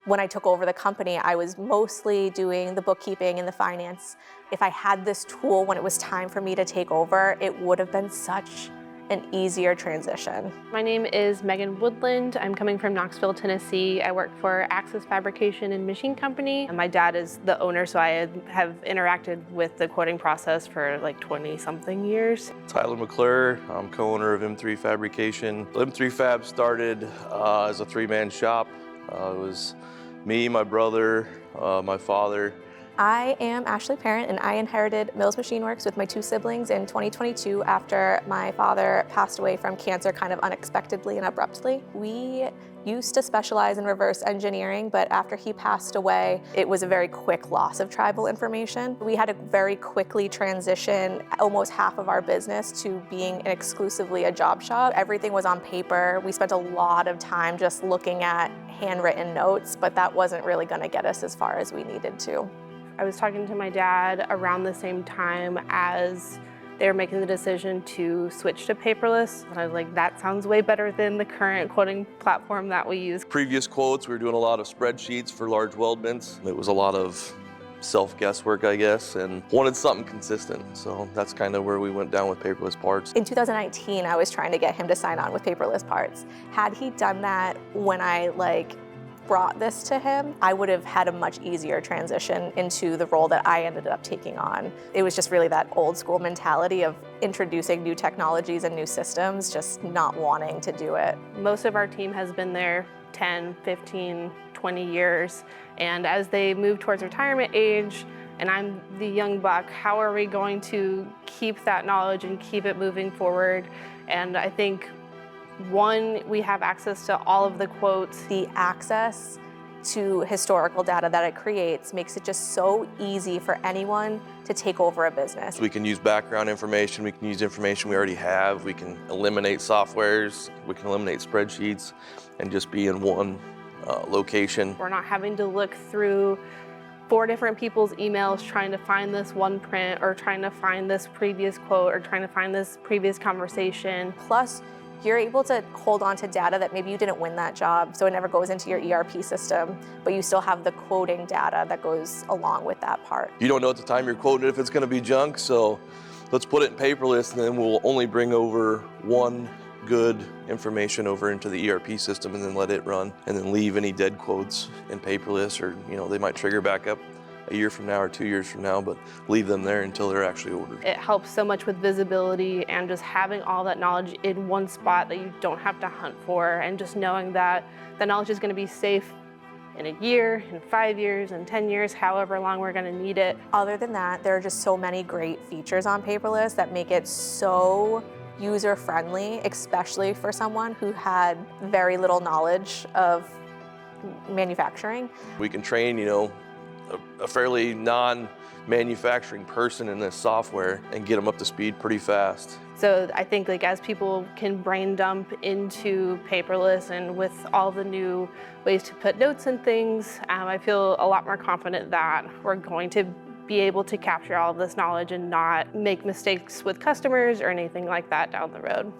When I took over the company, I was mostly doing the bookkeeping and the finance. If I had this tool when it was time for me to take over, it would have been such an easier transition. My name is Megan Woodland. I'm coming from Knoxville, Tennessee. I work for Access Fabrication and Machine Company. And my dad is the owner, so I have interacted with the quoting process for like 20-something years. Tyler McClure, I'm co-owner of M3 Fabrication. M3 Fab started as a three-man shop. It was me, my brother, my father. I am Ashley Parent, and I inherited Mills Machine Works with my two siblings in 2022 after my father passed away from cancer kind of unexpectedly and abruptly. We used to specialize in reverse engineering, but after he passed away, it was a very quick loss of tribal information. We had to very quickly transition almost half of our business to being exclusively a job shop. Everything was on paper. We spent a lot of time just looking at handwritten notes, but that wasn't really going to get us as far as we needed to. I was talking to my dad around the same time as they were making the decision to switch to paperless. And I was like, that sounds way better than the current quoting platform that we use. Previous quotes, we were doing a lot of spreadsheets for large weldments. It was a lot of self-guesswork, I guess, and wanted something consistent. So that's kind of where we went down with Paperless Parts. In 2019, I was trying to get him to sign on with Paperless Parts. Had he done that when I brought this to him, I would have had a much easier transition into the role that I ended up taking on. It was just really that old school mentality of introducing new technologies and new systems, just not wanting to do it. Most of our team has been there 10, 15, 20 years, and as they move towards retirement age, and I'm the young buck, how are we going to keep that knowledge and keep it moving forward? And I think one, we have access to all of the quotes. The access to historical data that it creates makes it just so easy for anyone to take over a business. We can use background information, we can use information we already have, we can eliminate softwares, we can eliminate spreadsheets, and just be in one location. We're not having to look through 4 different people's emails trying to find this one print, or trying to find this previous quote, or trying to find this previous conversation. Plus, you're able to hold on to data that maybe you didn't win that job, so it never goes into your ERP system, but you still have the quoting data that goes along with that part. You don't know at the time you're quoting if it's going to be junk, so let's put it in paperless, and then we'll only bring over one good information over into the ERP system and then let it run, and then leave any dead quotes in paperless, or they might trigger back up a year from now or 2 years from now, but leave them there until they're actually ordered. It helps so much with visibility and just having all that knowledge in one spot that you don't have to hunt for, and just knowing that the knowledge is going to be safe in a year, in 5 years, in 10 years, however long we're going to need it. Other than that, there are just so many great features on Paperless that make it so user-friendly, especially for someone who had very little knowledge of manufacturing. We can train, a fairly non-manufacturing person in this software and get them up to speed pretty fast. So I think as people can brain dump into paperless and with all the new ways to put notes and things, I feel a lot more confident that we're going to be able to capture all of this knowledge and not make mistakes with customers or anything like that down the road.